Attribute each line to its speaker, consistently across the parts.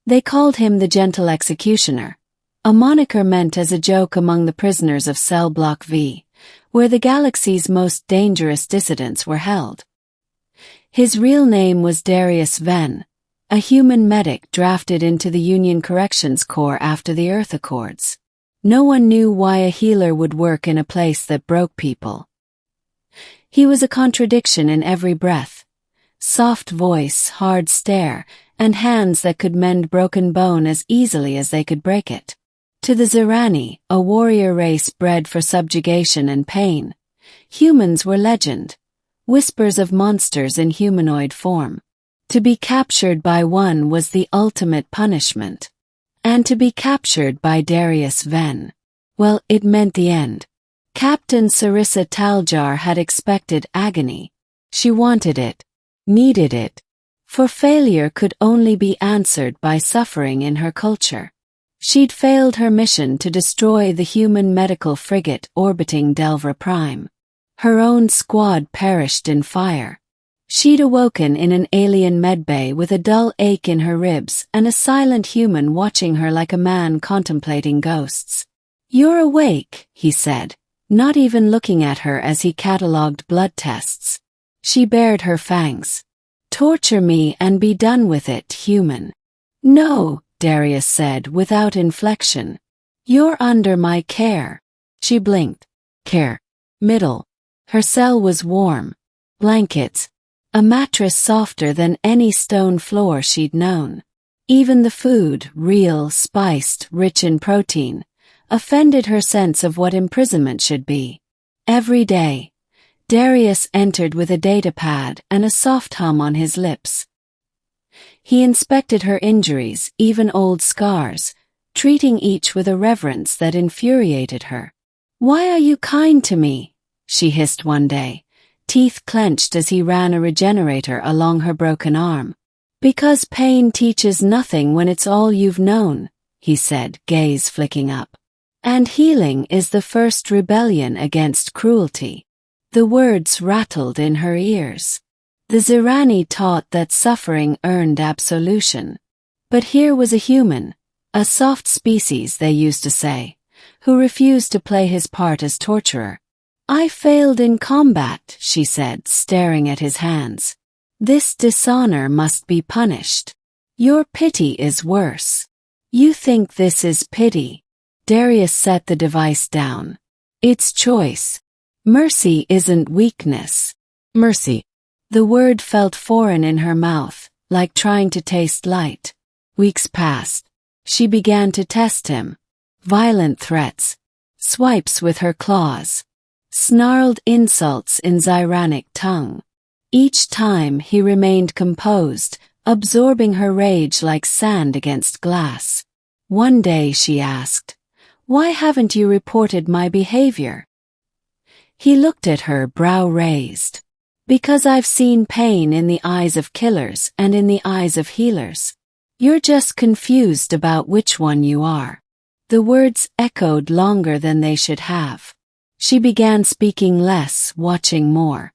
Speaker 1: They called him the Gentle Executioner, a moniker meant as a joke among the prisoners of Cell Block V, where the galaxy's most dangerous dissidents were held. His real name was Darius Venn, a human medic drafted into the Union Corrections Corps after the Earth Accords. No one knew why a healer would work in a place that broke people. He was a contradiction in every breath. Soft voice, hard stare, and hands that could mend broken bone as easily as they could break it. To the Zirani, a warrior race bred for subjugation and pain, humans were legend, whispers of monsters in humanoid form. To be captured by one was the ultimate punishment. And to be captured by Darius Venn, well, it meant the end. Captain Sarissa Taljar had expected agony. She wanted it, needed it, for failure could only be answered by suffering in her culture. She'd failed her mission to destroy the human medical frigate orbiting Delvra Prime. Her own squad perished in fire. She'd awoken in an alien medbay with a dull ache in her ribs and a silent human watching her like a man contemplating ghosts. "You're awake," he said, not even looking at her as he catalogued blood tests. She bared her fangs. "Torture me and be done with it, human." "No," Darius said without inflection. "You're under my care." She blinked. Care. Middle. Her cell was warm. Blankets. A mattress softer than any stone floor she'd known. Even the food, real, spiced, rich in protein, offended her sense of what imprisonment should be. Every day, Darius entered with a datapad and a soft hum on his lips. He inspected her injuries, even old scars, treating each with a reverence that infuriated her. "Why are you kind to me?" she hissed one day, teeth clenched as he ran a regenerator along her broken arm. "Because pain teaches nothing when it's all you've known," he said, gaze flicking up. "And healing is the first rebellion against cruelty." The words rattled in her ears. The Zirani taught that suffering earned absolution. But here was a human, a soft species, they used to say, who refused to play his part as torturer. "I failed in combat," she said, staring at his hands. "This dishonor must be punished. Your pity is worse. You think this is pity." Darius set the device down. "It's choice. Mercy isn't weakness." Mercy. The word felt foreign in her mouth, like trying to taste light. Weeks passed. She began to test him. Violent threats. Swipes with her claws. Snarled insults in Zyranic tongue. Each time he remained composed, absorbing her rage like sand against glass. One day she asked, "Why haven't you reported my behavior?" He looked at her, brow raised. "Because I've seen pain in the eyes of killers and in the eyes of healers. You're just confused about which one you are." The words echoed longer than they should have. She began speaking less, watching more.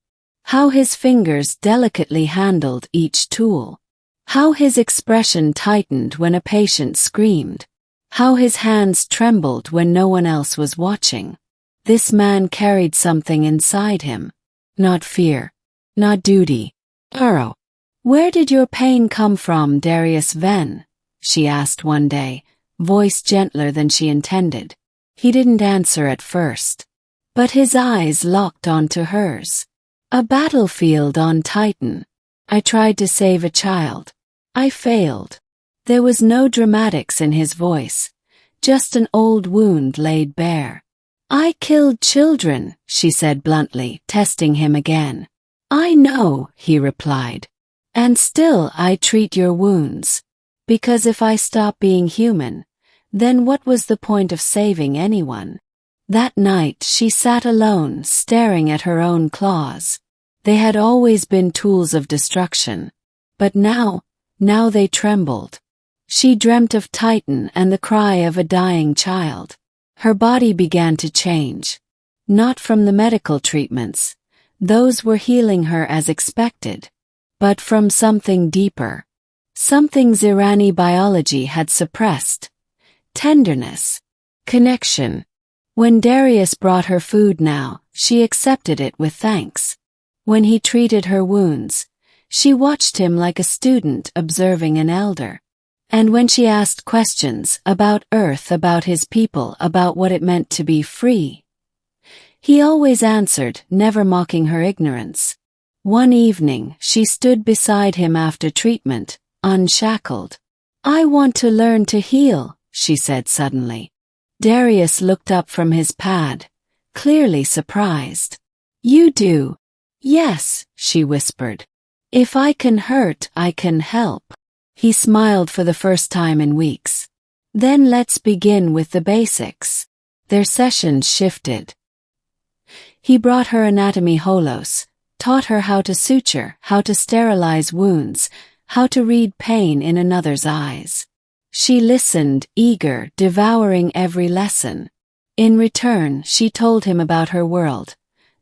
Speaker 1: How his fingers delicately handled each tool. How his expression tightened when a patient screamed. How his hands trembled when no one else was watching. This man carried something inside him. Not fear. Not duty. Arrow. "Where did your pain come from, Darius Venn?" she asked one day, voice gentler than she intended. He didn't answer at first. But his eyes locked onto hers. "A battlefield on Titan. I tried to save a child. I failed." There was no dramatics in his voice, just an old wound laid bare. "I killed children," she said bluntly, testing him again. "I know," he replied. "And still I treat your wounds. Because if I stop being human, then what was the point of saving anyone?" That night she sat alone, staring at her own claws. They had always been tools of destruction. But now they trembled. She dreamt of Titan and the cry of a dying child. Her body began to change. Not from the medical treatments. Those were healing her as expected. But from something deeper. Something Zirani biology had suppressed. Tenderness. Connection. When Darius brought her food now, she accepted it with thanks. When he treated her wounds, she watched him like a student observing an elder. And when she asked questions about Earth, about his people, about what it meant to be free, he always answered, never mocking her ignorance. One evening, she stood beside him after treatment, unshackled. "I want to learn to heal," she said suddenly. Darius looked up from his pad, clearly surprised. "You do?" "Yes," she whispered. "If I can hurt, I can help." He smiled for the first time in weeks. "Then let's begin with the basics." Their sessions shifted. He brought her anatomy holos, taught her how to suture, how to sterilize wounds, how to read pain in another's eyes. She listened, eager, devouring every lesson. In return, she told him about her world,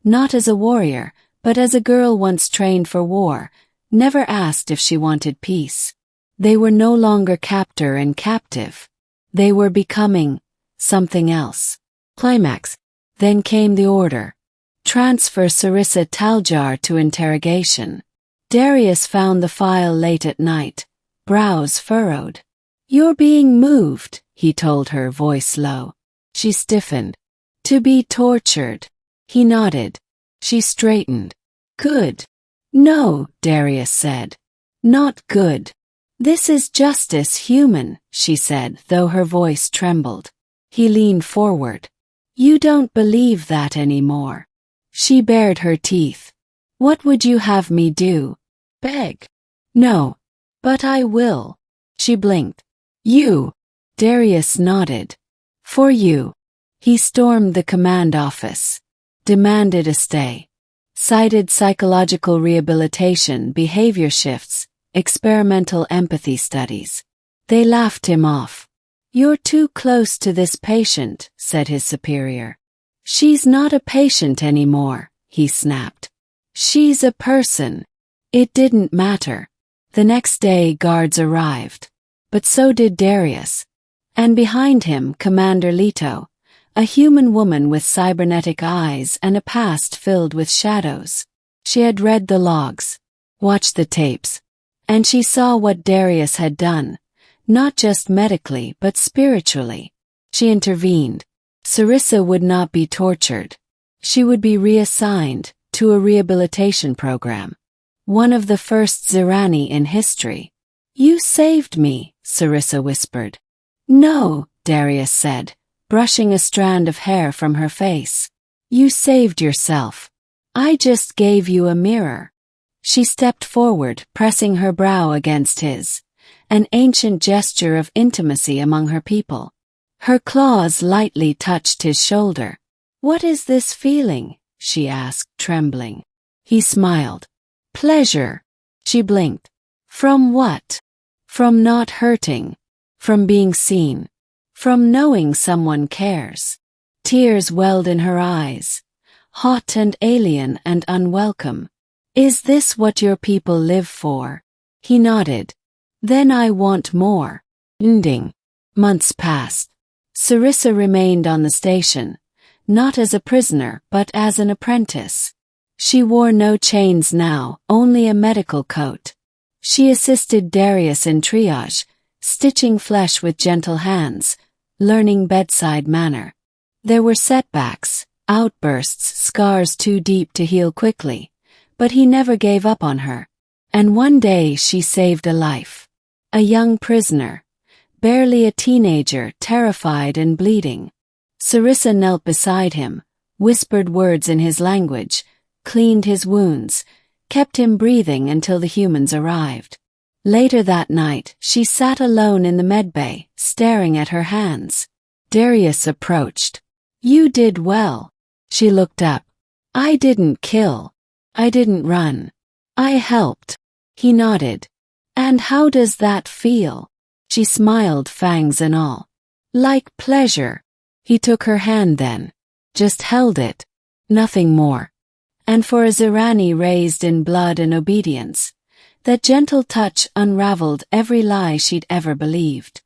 Speaker 1: not as a warrior, but as a girl once trained for war, never asked if she wanted peace. They were no longer captor and captive. They were becoming something else. Climax. Then came the order. Transfer Sarissa Taljar to interrogation. Darius found the file late at night, brows furrowed. "You're being moved," he told her, voice low. She stiffened. "To be tortured." He nodded. She straightened. "Good." "No," Darius said. "Not good. This is justice, human," she said, though her voice trembled. He leaned forward. "You don't believe that anymore." She bared her teeth. "What would you have me do? Beg?" "No. But I will." She blinked. "You." Darius nodded. "For you." He stormed the command office. Demanded a stay. Cited psychological rehabilitation, behavior shifts, experimental empathy studies. They laughed him off. "You're too close to this patient," said his superior. "She's not a patient anymore," he snapped. "She's a person." It didn't matter. The next day guards arrived. But so did Darius. And behind him, Commander Leto, a human woman with cybernetic eyes and a past filled with shadows. She had read the logs, watched the tapes, and she saw what Darius had done, not just medically but spiritually. She intervened. Sarissa would not be tortured. She would be reassigned to a rehabilitation program. One of the first Zirani in history. "You saved me," Sarissa whispered. "No," Darius said, brushing a strand of hair from her face. "You saved yourself. I just gave you a mirror." She stepped forward, pressing her brow against his, an ancient gesture of intimacy among her people. Her claws lightly touched his shoulder. "What is this feeling?" she asked, trembling. He smiled. "Pleasure." She blinked. "From what?" "From not hurting. From being seen. From knowing someone cares." Tears welled in her eyes, hot and alien and unwelcome. "Is this what your people live for?" He nodded. "Then I want more." Ending. Months passed. Sarissa remained on the station, not as a prisoner but as an apprentice. She wore no chains now, only a medical coat. She assisted Darius in triage, stitching flesh with gentle hands, learning bedside manner. There were setbacks, outbursts, scars too deep to heal quickly, but he never gave up on her. And one day she saved a life. A young prisoner, barely a teenager, terrified and bleeding. Sarissa knelt beside him, whispered words in his language, cleaned his wounds, kept him breathing until the humans arrived. Later that night, she sat alone in the medbay, staring at her hands. Darius approached. "You did well." She looked up. "I didn't kill. I didn't run. I helped." He nodded. "And how does that feel?" She smiled, fangs and all. "Like pleasure." He took her hand then. Just held it. Nothing more. And for a Zirani raised in blood and obedience, That gentle touch unraveled every lie she'd ever believed.